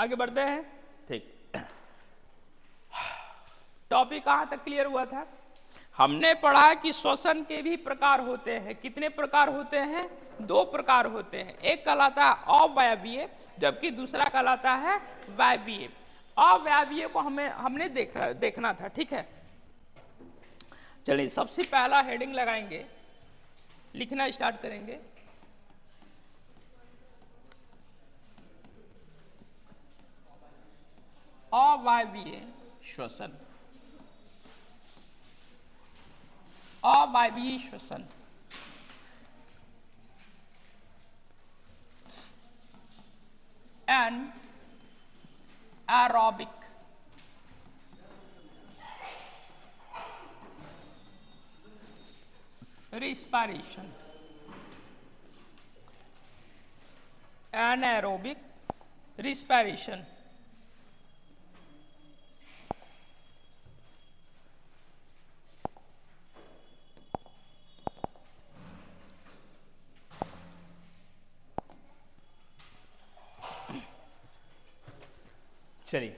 आगे बढ़ते हैं। ठीक, टॉपिक कहां तक क्लियर हुआ था? हमने पढ़ा कि श्वसन के भी प्रकार होते हैं। कितने प्रकार होते हैं? 2 प्रकार होते हैं। एक कहलाता है अवायवीय, जबकि दूसरा कहलाता है वायवीय। अवायवीय को हमने देखना था। ठीक है, चलिए सबसे पहला हेडिंग लगाएंगे, लिखना स्टार्ट करेंगे। अवायवीय श्वसन, अवायवीय श्वसन। And aerobic respiration, anaerobic respiration। चलिए,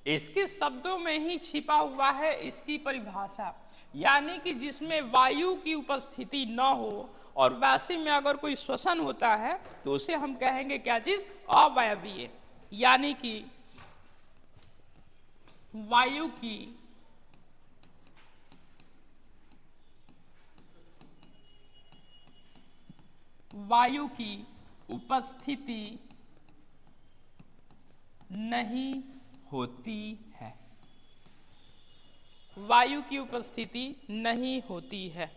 इसके शब्दों में ही छिपा हुआ है इसकी परिभाषा, यानी कि जिसमें वायु की उपस्थिति न हो और वैसे में अगर कोई श्वसन होता है तो उसे हम कहेंगे क्या चीज? अवायवीय। यानी कि वायु की उपस्थिति नहीं होती है, वायु की उपस्थिति नहीं होती है।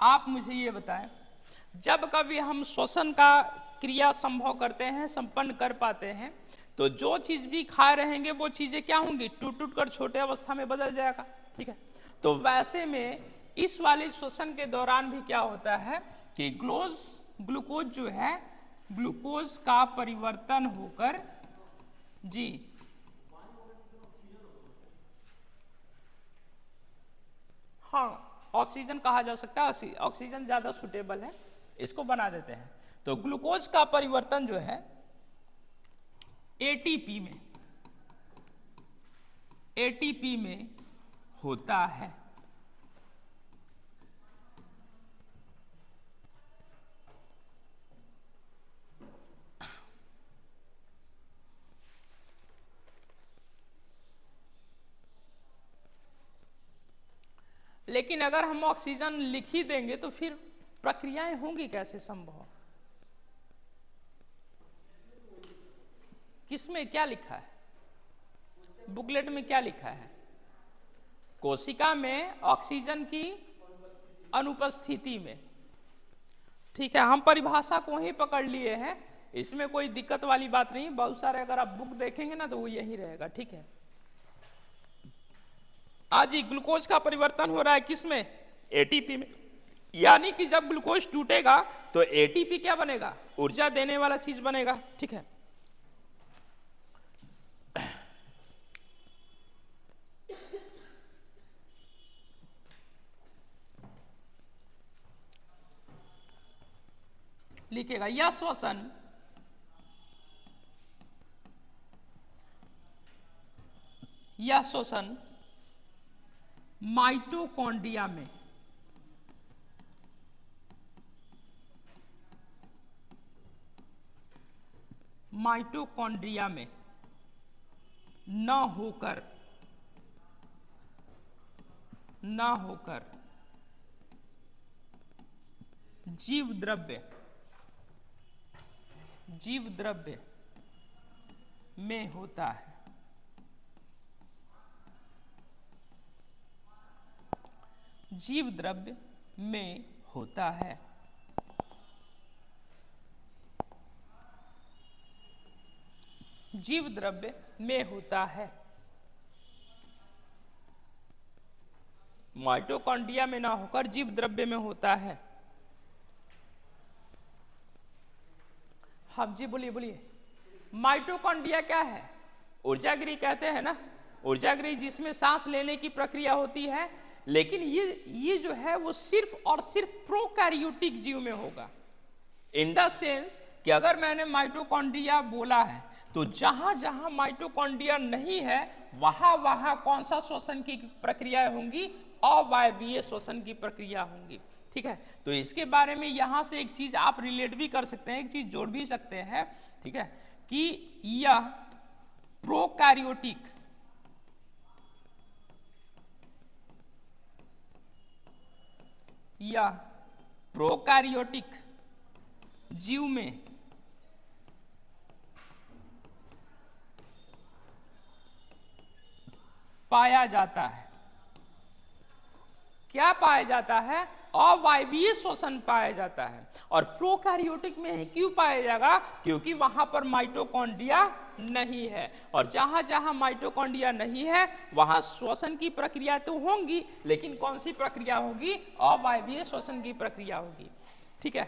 आप मुझे ये बताएं, जब कभी हम श्वसन का क्रिया संभव करते हैं, संपन्न कर पाते हैं, तो जो चीज भी खा रहेंगे वो चीजें क्या होंगी? टूट टूट कर छोटे अवस्था में बदल जाएगा। ठीक है, तो वैसे में इस वाले श्वसन के दौरान भी क्या होता है कि ग्लूकोज जो है, ग्लूकोज का परिवर्तन होकर जी हाँ, ऑक्सीजन कहा जा सकता है, ऑक्सीजन ज्यादा सुटेबल है, इसको बना देते हैं। तो ग्लूकोज का परिवर्तन जो है एटीपी में होता है। लेकिन अगर हम ऑक्सीजन लिख ही देंगे तो फिर प्रक्रियाएं होंगी कैसे संभव? किसमें क्या लिखा है? बुकलेट में क्या लिखा है? कोशिका में ऑक्सीजन की अनुपस्थिति में। ठीक है, हम परिभाषा को ही पकड़ लिए हैं, इसमें कोई दिक्कत वाली बात नहीं। बहुत सारे अगर आप बुक देखेंगे ना तो वो यही रहेगा। ठीक है, आज ही ग्लूकोज का परिवर्तन हो रहा है किसमें? एटीपी में। यानी कि जब ग्लूकोज टूटेगा तो एटीपी क्या बनेगा? ऊर्जा देने वाला चीज बनेगा। ठीक है, लिखेगा यह श्वसन माइटोकॉन्ड्रिया में न होकर जीव द्रव्य में होता है। जीव द्रव्य में होता है। जीव द्रव्य में होता है। माइटोकॉन्ड्रिया में ना होकर जीव द्रव्य में होता है। हाँ जी, बोलिए बोलिए। माइटोकॉन्ड्रिया क्या है? ऊर्जागृह कहते हैं ना, ऊर्जागृह जिसमें सांस लेने की प्रक्रिया होती है, लेकिन ये जो है वो सिर्फ और सिर्फ प्रोकैरियोटिक जीव में होगा। इन द सेंस कि अगर मैंने माइटोकॉन्ड्रिया बोला है तो जहां जहां माइटोकॉन्ड्रिया नहीं है वहां वहां कौन सा श्वसन की प्रक्रियाएं होंगी? अवायवीय श्वसन की प्रक्रिया होंगी। ठीक है, तो इसके बारे में यहां से एक चीज आप रिलेट भी कर सकते हैं, एक चीज जोड़ भी सकते हैं। ठीक है, कि यह प्रोकैरियोटिक या प्रोकैरियोटिक जीव में पाया जाता है। क्या पाया जाता है? अवायवीय श्वसन पाया जाता है। और प्रोकैरियोटिक में क्यों पाया जाएगा? क्योंकि वहां पर माइटोकॉन्ड्रिया नहीं है, और जहां जहां माइटोकॉन्ड्रिया नहीं है वहां श्वसन की प्रक्रिया तो होंगी, लेकिन कौन सी प्रक्रिया होगी? अवायवीय श्वसन की प्रक्रिया होगी। ठीक है,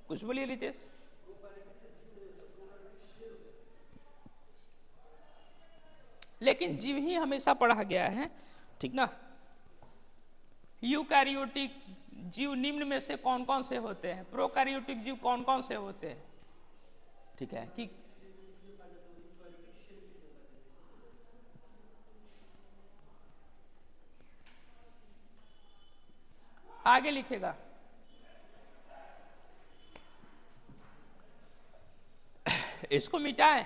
कुछ बोलिए रितेश। लेकिन जीव ही हमेशा पढ़ा गया है, ठीक ना। यूकैरियोटिक जीव निम्न में से कौन कौन से होते हैं? प्रोकैरियोटिक जीव कौन कौन से होते हैं? ठीक है, कि आगे लिखेगा। इसको मिटाए,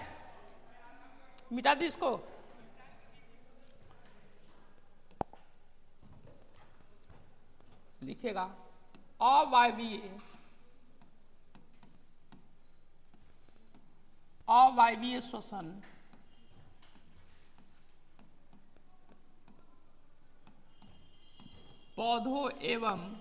मिटा दी इसको। लिखेगा अवायवीय श्वसन पौधों एवं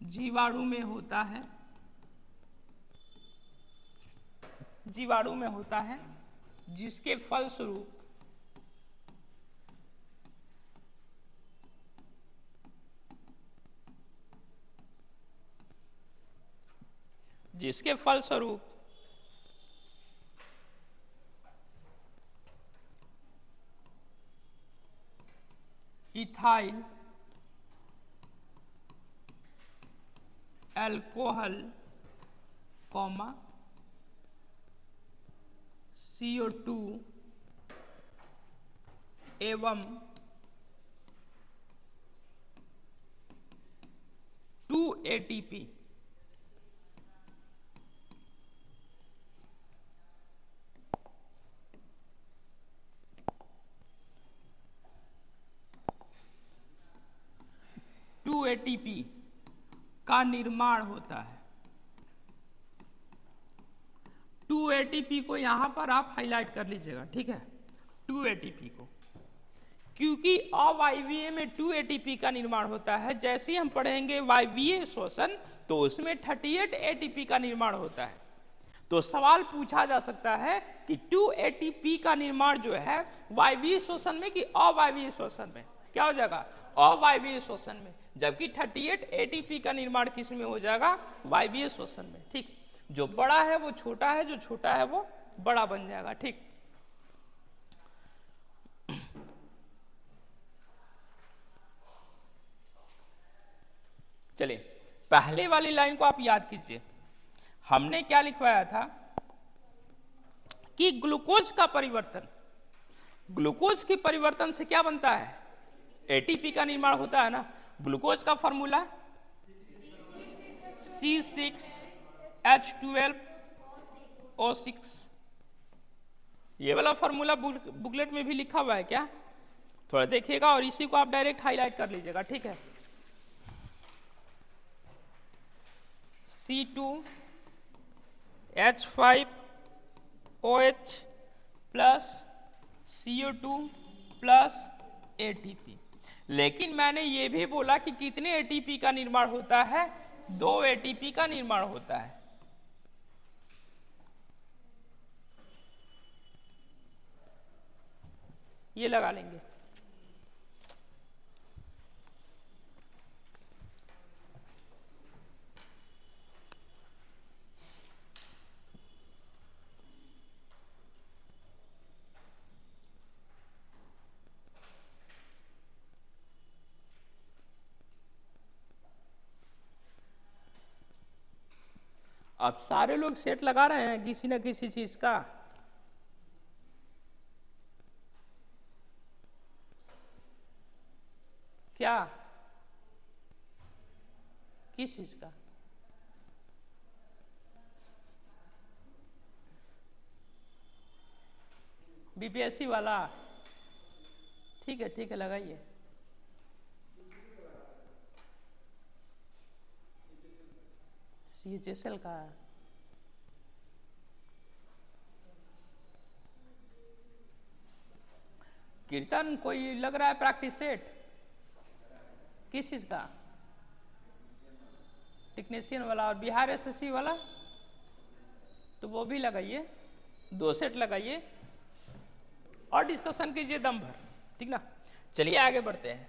जीवाणु में होता है, जीवाणु में होता है, जिसके फलस्वरूप इथाइल अल्कोहल CO2 एवं 2 ATP का निर्माण होता है। 2 ATP को यहां पर आप हाईलाइट कर लीजिएगा। ठीक है, 2 ATP को, क्योंकि अवायवीय में 2 ATP का निर्माण होता है। जैसे ही हम पढ़ेंगे वायवीय श्वसन तो उसमें 38 ATP का निर्माण होता है। तो सवाल पूछा जा सकता है कि 2 ATP का निर्माण जो है वायवीय श्वसन में कि अवायवीय श्वसन में? क्या हो जाएगा? अवायवीय श्वसन में। जबकि 38 ATP का निर्माण किस में हो जाएगा? वायवीय श्वसन में। ठीक, जो बड़ा है वो छोटा है, जो छोटा है वो बड़ा बन जाएगा। ठीक, चलिए पहले वाली लाइन को आप याद कीजिए। हमने क्या लिखवाया था कि ग्लूकोज का परिवर्तन, ग्लूकोज के परिवर्तन से क्या बनता है? एटीपी का निर्माण होता है ना। ग्लूकोज का फॉर्मूला C6H12O6। ये वाला फॉर्मूला बुकलेट में भी लिखा हुआ है क्या? थोड़ा देखिएगा और इसी को आप डायरेक्ट हाईलाइट कर लीजिएगा। ठीक है, C2H5OH plus CO2 plus ATP। लेकिन मैंने ये भी बोला कि कितने ATP का निर्माण होता है? 2 ATP का निर्माण होता है। ये लगा लेंगे। अब सारे लोग सेट लगा रहे हैं किसी न किसी चीज का। क्या? किस चीज का? बीपीएससी वाला? ठीक है लगाइए। CHSL का? कीर्तन कोई लग रहा है प्रैक्टिस सेट? किस चीज का? टेक्नीशियन वाला। और बिहार एसएससी वाला तो वो भी लगाइए, 2 सेट लगाइए और डिस्कशन कीजिए दम भर, ठीक ना। चलिए आगे बढ़ते हैं।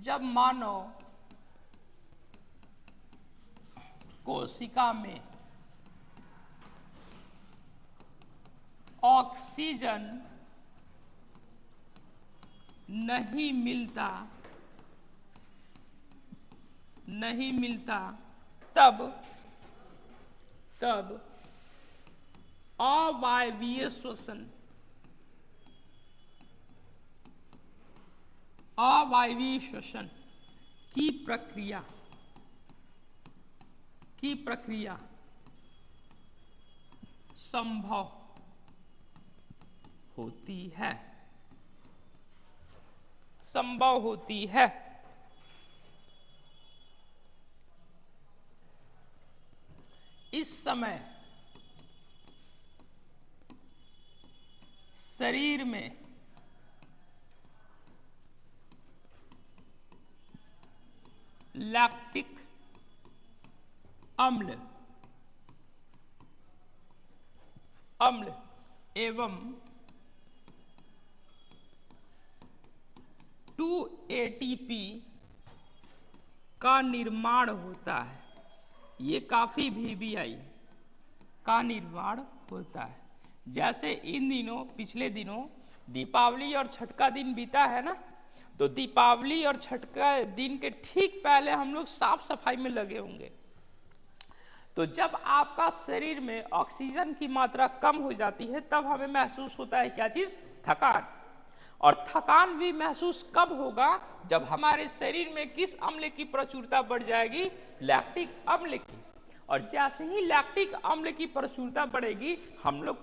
जब मानव कोशिका में ऑक्सीजन नहीं मिलता तब अवायवीय श्वसन की प्रक्रिया संभव होती है। इस समय शरीर में लैक्टिक अम्ल एवं 2 ATP का निर्माण होता है। ये काफी VBI का निर्माण होता है। जैसे इन दिनों, पिछले दिनों दीपावली और छठ का दिन बीता है ना, तो दीपावली और छठ का दिन के ठीक पहले हम लोग साफ सफाई में लगे होंगे। तो जब आपका शरीर में ऑक्सीजन की मात्रा कम हो जाती है तब हमें महसूस होता है क्या चीज? थकान। और थकान भी महसूस कब होगा? जब हमारे शरीर में किस अम्ल की प्रचुरता बढ़ जाएगी? लैक्टिक अम्ल की। और जैसे ही लैक्टिक अम्ल की प्रचुरता बढ़ेगी हम लोग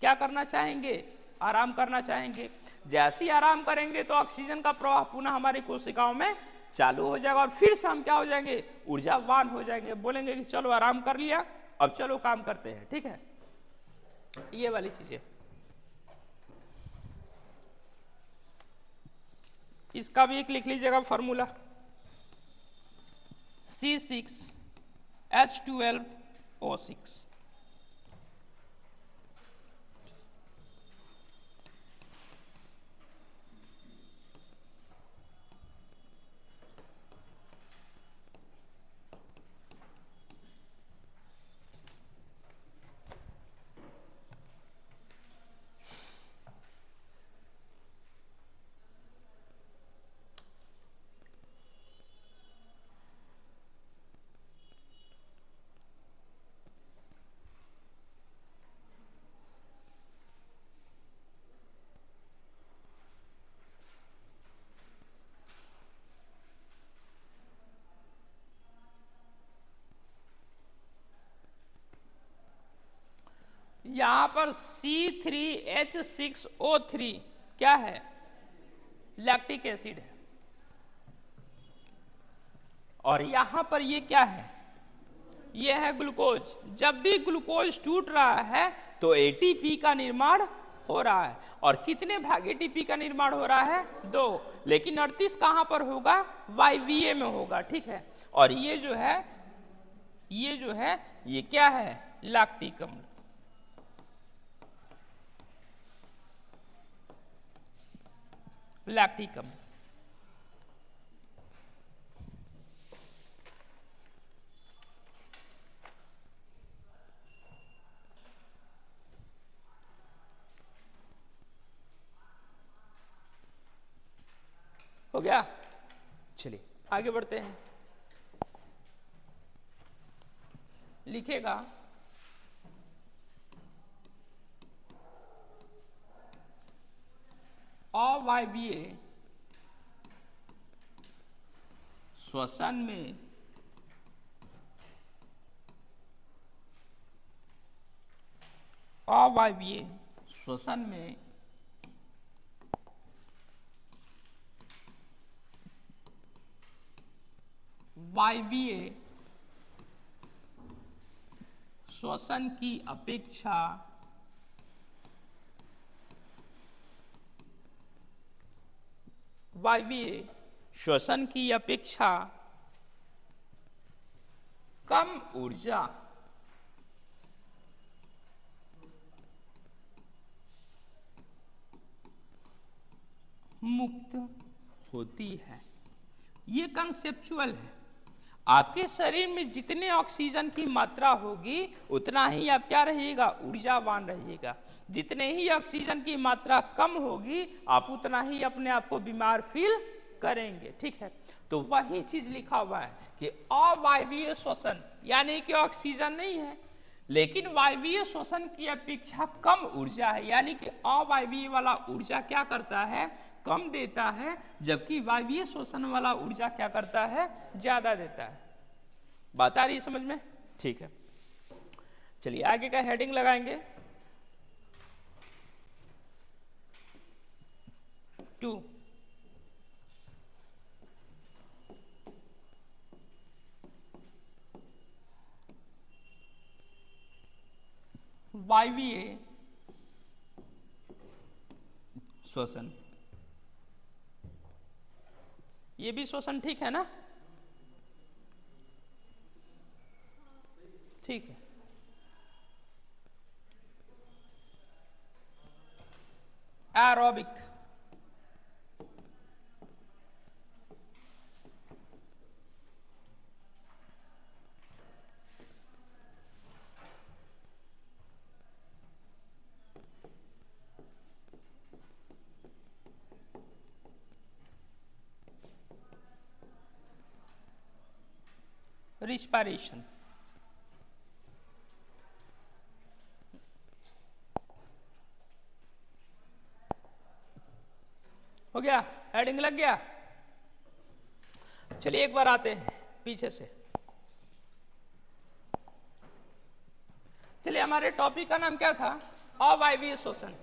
क्या करना चाहेंगे? आराम करना चाहेंगे। जैसे ही आराम करेंगे तो ऑक्सीजन का प्रवाह पुनः हमारी कोशिकाओं में चालू हो जाएगा और फिर से हम क्या हो जाएंगे? ऊर्जावान हो जाएंगे। बोलेंगे कि चलो आराम कर लिया, अब चलो काम करते हैं। ठीक है, ये वाली चीजें। इसका भी एक लिख लीजिएगा फॉर्मूला, C6H12O6। यहां पर C3H6O3 क्या है? लैक्टिक एसिड है। और यहां पर ये क्या है? ये है ग्लूकोज। जब भी ग्लूकोज टूट रहा है तो एटीपी का निर्माण हो रहा है। और कितने भाग एटीपी का निर्माण हो रहा है? 2। लेकिन 38 कहां पर होगा? वायवीय में होगा। ठीक है, और ये जो है ये क्या है? लैक्टिक अम्ल। लैक्टिक अम्ल हो गया। चलिए आगे बढ़ते हैं। लिखेगा अवायवीय श्वसन में अवायवीय श्वसन में वायवीय श्वसन की अपेक्षा वायवीय श्वसन की अपेक्षा कम ऊर्जा मुक्त होती है। ये कंसेप्चुअल है। आपके शरीर में जितने ऑक्सीजन की मात्रा होगी उतना ही आप क्या रहिएगा, ऊर्जावान रहिएगा। जितने ही ऑक्सीजन की मात्रा कम होगी आप उतना ही अपने आप को बीमार फील करेंगे। ठीक है, तो वही चीज लिखा हुआ है कि अवायवीय श्वसन यानी कि ऑक्सीजन नहीं है लेकिन वायवीय श्वसन की अपेक्षा कम ऊर्जा है, यानी कि अवायवीय वाला ऊर्जा क्या करता है, कम देता है, जबकि वायवीय श्वसन वाला ऊर्जा क्या करता है, ज्यादा देता है। बात आ रही है समझ में? ठीक है, चलिए आगे का हेडिंग लगाएंगे 2। वायवीय श्वसन, ये भी श्वसन ठीक है ना? ठीक है, एरोबिक रिस्पायरेशन, हो गया, हेडिंग लग गया। चलिए एक बार आते हैं पीछे से। चलिए हमारे टॉपिक का नाम क्या था, अवायवीय श्वसन।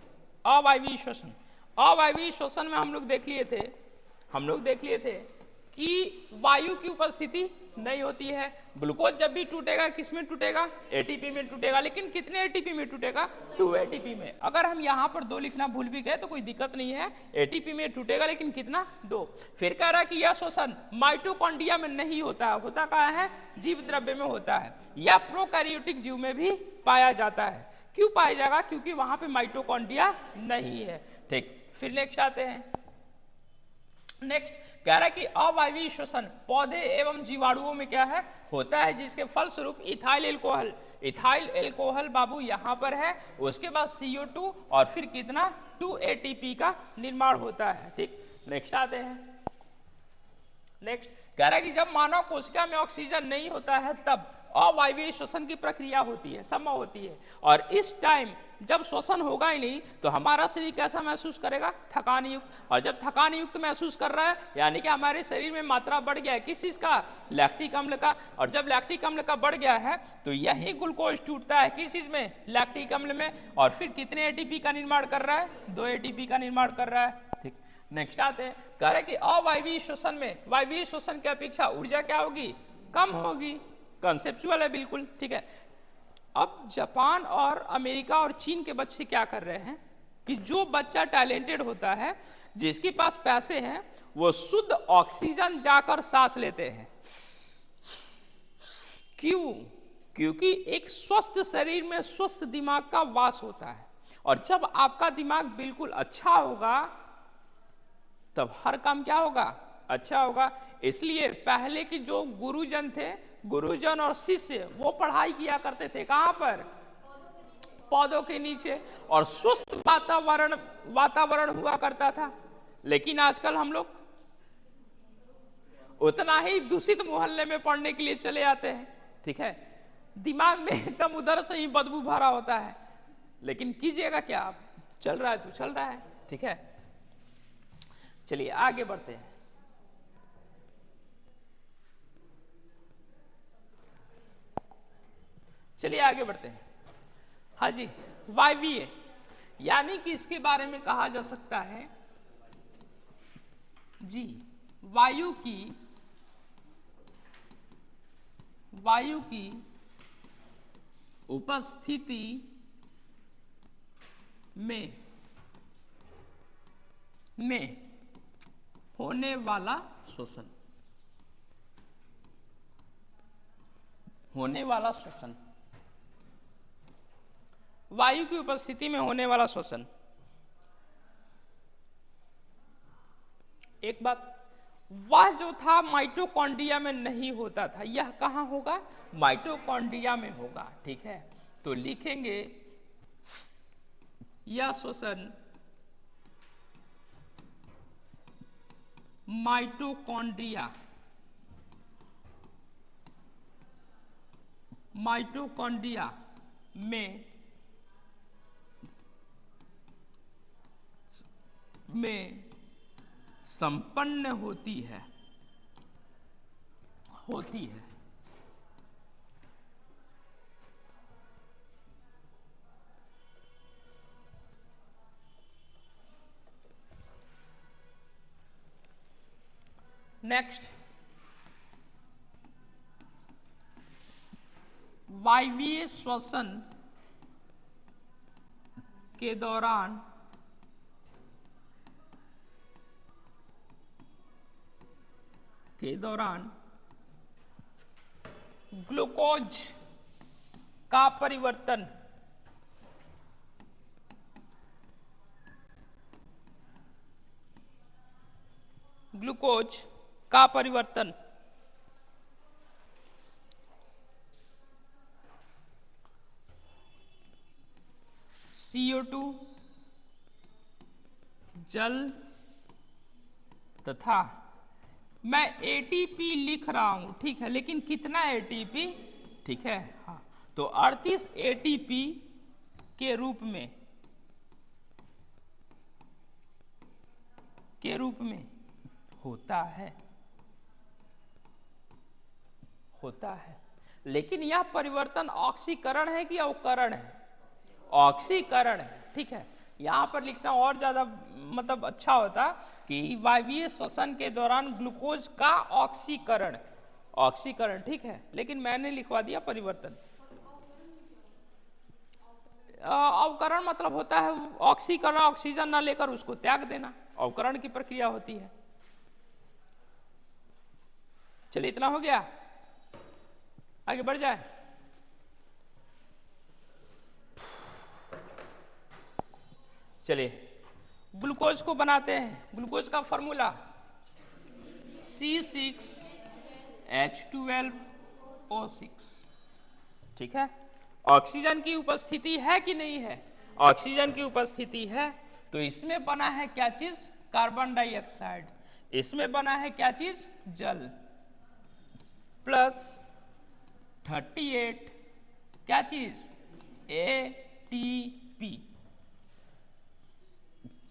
अवायवीय श्वसन, अवायवीय श्वसन में हम लोग देख लिए थे कि वायु की उपस्थिति नहीं होती है। ग्लूकोज जब भी टूटेगा किस में टूटेगा, एटीपी में टूटेगा, लेकिन कितने एटीपी में टूटेगा, 2 एटीपी में। अगर हम यहाँ पर 2 लिखना भूल भी गए तो कोई दिक्कत नहीं है, एटीपी में टूटेगा लेकिन कितना, 2। फिर कह रहा है कि यह श्वसन माइटोकॉन्ड्रिया में नहीं होता है, होता कहाँ है, जीव द्रव्य में होता है, या प्रोकैरियोटिक जीव में भी पाया जाता है। क्यों पाया जाएगा, क्योंकि वहां पे माइटोकॉन्ड्रिया नहीं है। ठीक, फिर नेक्स्ट आते हैं। नेक्स्ट कह रहा है कि अवायवीय श्वसन पौधे एवं जीवाणुओं में क्या है, होता है, जिसके फलस्वरूप इथाइल एल्कोहल, इथाइल एल्कोहल बाबू यहाँ पर है, उसके बाद CO2 और फिर कितना, 2 ATP का निर्माण होता है। ठीक, नेक्स्ट आते हैं। नेक्स्ट कह रहा है कि जब मानव कोशिका में ऑक्सीजन नहीं होता है तब अवायवीय श्वसन की प्रक्रिया होती है, संभव होती है, और इस टाइम जब श्वसन होगा ही नहीं तो हमारा शरीर कैसा महसूस करेगा, थकान युक्त। और जब थकान युक्त महसूस कर रहा है यानी कि हमारे शरीर में मात्रा बढ़ गया है किस चीज का, लैक्टिक अम्ल का। और जब लैक्टिक अम्ल का बढ़ गया है तो यही ग्लूकोज टूटता है किस चीज में, लैक्टिक अम्ल में, और फिर कितने एटीपी का निर्माण कर रहा है, 2 एटीपी का निर्माण कर रहा है। ठीक, नेक्स्ट आते हैं। कह रहे कि अवायवीय श्वसन में वायवीय श्वसन की अपेक्षा ऊर्जा क्या होगी, कम होगी। कंसेप्चुअल है बिल्कुल, ठीक है। अब जापान और अमेरिका और चीन के बच्चे क्या कर रहे हैं कि जो बच्चा टैलेंटेड होता है, जिसके पास पैसे हैं, वो शुद्ध ऑक्सीजन जाकर सांस लेते हैं। क्यों? क्योंकि एक स्वस्थ शरीर में स्वस्थ दिमाग का वास होता है, और जब आपका दिमाग बिल्कुल अच्छा होगा तब हर काम क्या होगा, अच्छा होगा। इसलिए पहले के जो गुरुजन थे, गुरुजन और शिष्य, वो पढ़ाई किया करते थे कहां पर, पौधों के नीचे, और स्वस्थ वातावरण वातावरण हुआ करता था। लेकिन आजकल हम लोग उतना ही दूषित मोहल्ले में पढ़ने के लिए चले आते हैं, ठीक है, दिमाग में एकदम उधर से ही बदबू भरा होता है। लेकिन कीजिएगा क्या, आप चल रहा है तो चल रहा है, ठीक है। चलिए आगे बढ़ते हैं। चलिए आगे बढ़ते हैं। हाँ जी, वायवीय, यानी कि इसके बारे में कहा जा सकता है जी, वायु की उपस्थिति में होने वाला श्वसन, वायु की उपस्थिति में होने वाला श्वसन। एक बात, वह जो था माइटोकॉन्ड्रिया में नहीं होता था, यह कहां होगा, माइटोकॉन्ड्रिया में होगा, ठीक है। तो लिखेंगे यह श्वसन माइटोकॉन्ड्रिया में संपन्न होती है। नेक्स्ट, वायवीय श्वसन के दौरान ग्लूकोज का परिवर्तन CO2, जल तथा, मैं ATP लिख रहा हूं, ठीक है, लेकिन कितना ATP, ठीक है, हाँ, तो 38 ATP के रूप में होता है। लेकिन यह परिवर्तन ऑक्सीकरण है कि अवकरण है, ऑक्सीकरण है, ठीक है। यहां पर लिखना और ज्यादा मतलब अच्छा होता कि वायवीय श्वसन के दौरान ग्लूकोज का ऑक्सीकरण, ठीक है, लेकिन मैंने लिखवा दिया परिवर्तन। अवकरण मतलब होता है ऑक्सीकरण, ऑक्सीजन ना लेकर उसको त्याग देना, अवकरण की प्रक्रिया होती है। चलिए इतना हो गया, आगे बढ़ जाए। चलिए ग्लूकोज को बनाते हैं। ग्लूकोज का फॉर्मूला C6H12O6, ठीक है। ऑक्सीजन की उपस्थिति है कि नहीं है, ऑक्सीजन की उपस्थिति है, तो इसमें बना है क्या चीज, कार्बन डाइऑक्साइड, इसमें बना है क्या चीज, जल, प्लस 38 क्या चीज, ATP,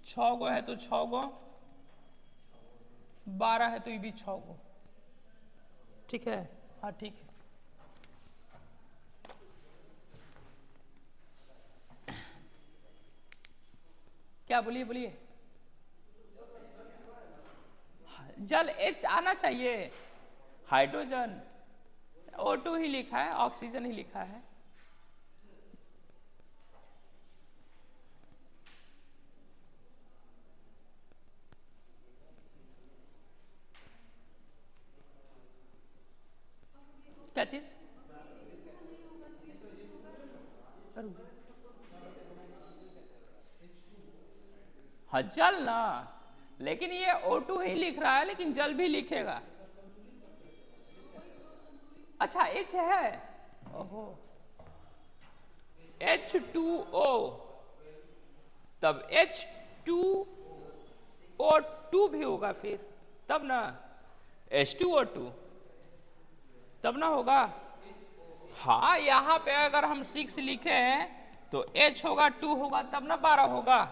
6 गो है तो 6 गो, 12 है तो ये भी 6 गो, ठीक है, हाँ ठीक है। क्या बोलिए, जल H आना चाहिए, हाइड्रोजन O2 ही लिखा है, ऑक्सीजन ही लिखा है। क्या चीज, करूँ? हाँ जल ना, लेकिन ये O2 ही लिख रहा है, लेकिन जल भी लिखेगा। अच्छा H है, ओहो H2O, तब H2O2 भी होगा फिर, तब ना H2O2, तब ना होगा। हाँ यहाँ पे अगर हम 6 लिखे हैं तो H होगा 2 होगा तब ना 12 होगा,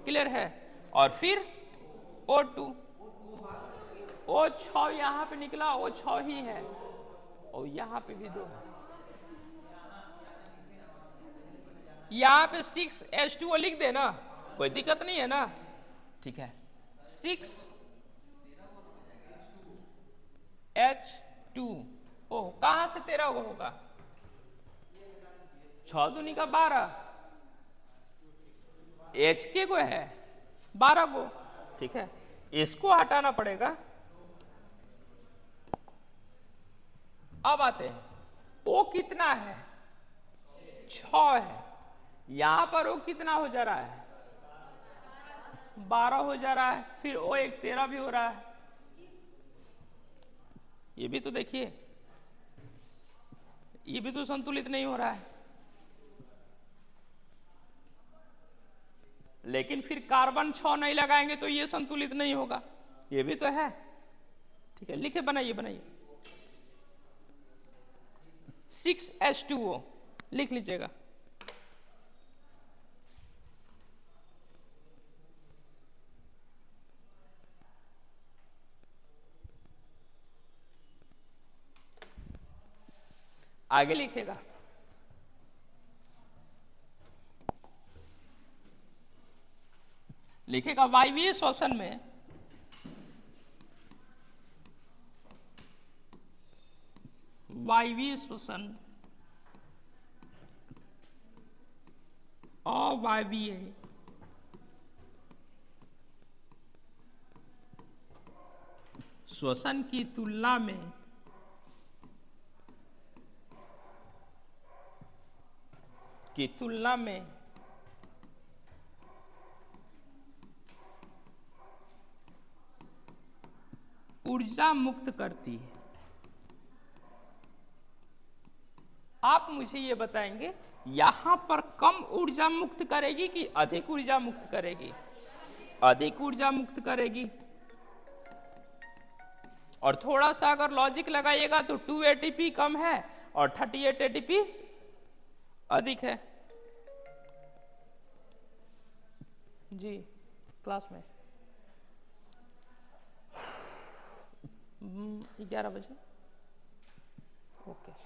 क्लियर है। और फिर O2, O6 यहाँ पे निकला, O6 ही है, और यहाँ पे भी 2 है। यहाँ पे 6H2O लिख देना, कोई दिक्कत नहीं है ना, ठीक है। 6H2O कहाँ से 13 होगा? 6 दूनी का 12, H के को है 12 को, ठीक है, इसको हटाना पड़ेगा। अब आते हैं O कितना है? 6 है, यहां पर O कितना हो जा रहा है? 12 हो जा रहा है, फिर O एक 13 भी हो रहा है। ये भी तो देखिए, ये भी तो संतुलित नहीं हो रहा है। लेकिन फिर कार्बन 6 नहीं लगाएंगे तो ये संतुलित नहीं होगा, ये भी तो है, ठीक है। लिखे, बनाइए बनाइए, 6H2O लिख लीजिएगा। आगे लिखेगा, लिखेगा वायवीय श्वसन में वायवीय श्वसन अवायवीय श्वसन की तुलना में ऊर्जा मुक्त करती है। आप मुझे ये बताएंगे यहां पर कम ऊर्जा मुक्त करेगी कि अधिक ऊर्जा मुक्त करेगी? अधिक ऊर्जा मुक्त करेगी। और थोड़ा सा अगर लॉजिक लगाइएगा तो 2 ATP कम है और 38 ATP अधिक है। जी क्लास में 11 बजे, ओके।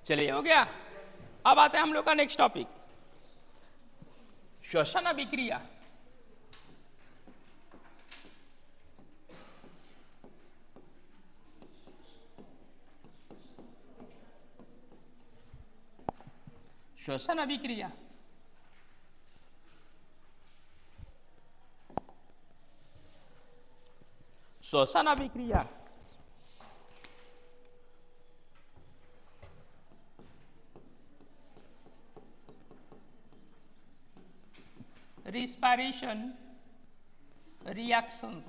चलिए हो गया। अब आते हैं हम लोग का नेक्स्ट टॉपिक, श्वसन अभिक्रिया। श्वसन अभिक्रिया श्वसन अभिक्रिया respiration reactions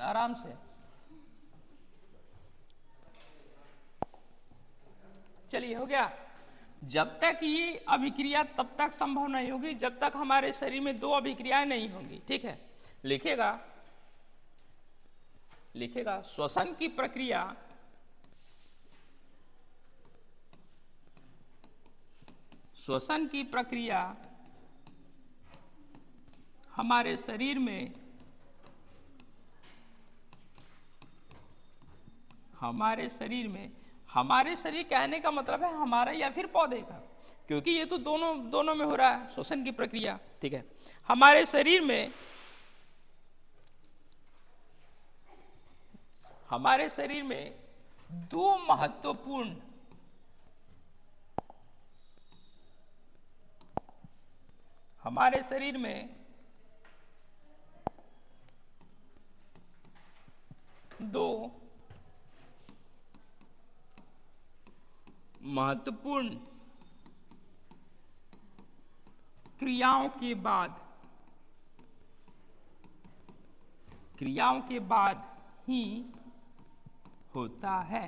आराम से। चलिए हो गया। जब तक ये अभिक्रिया तब तक संभव नहीं होगी जब तक हमारे शरीर में 2 अभिक्रियाएं नहीं होंगी, ठीक है। लिखेगा श्वसन की प्रक्रिया हमारे शरीर में हमारे शरीर कहने का मतलब है हमारा या फिर पौधे का, क्योंकि ये तो दोनों में हो रहा है श्वसन की प्रक्रिया। ठीक है, हमारे शरीर में दो महत्वपूर्ण हमारे शरीर में दो महत्वपूर्ण क्रियाओं के बाद ही होता है।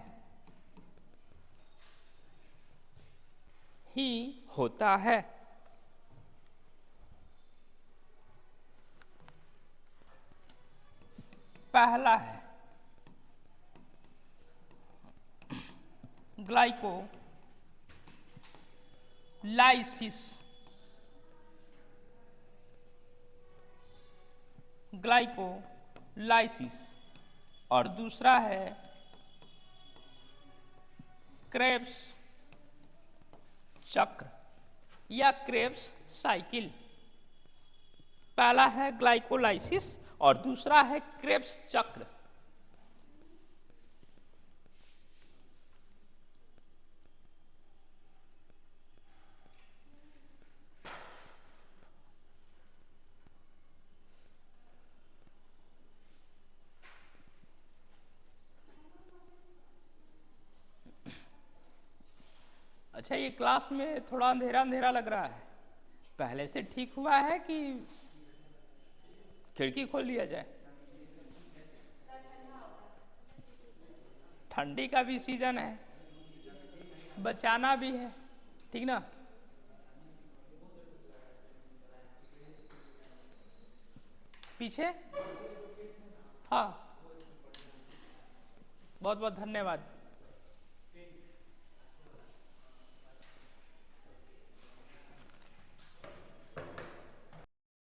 पहला है ग्लाइकोलाइसिस और दूसरा है क्रेब्स चक्र या क्रेब्स साइकिल। पहला है ग्लाइकोलाइसिस और दूसरा है क्रेब्स चक्र। अच्छा, ये क्लास में थोड़ा अंधेरा अंधेरा लग रहा है, पहले से ठीक हुआ है कि खिड़की खोल दिया जाए? ठंडी का भी सीजन है, बचाना भी है, ठीक ना? पीछे, हाँ, बहुत बहुत धन्यवाद।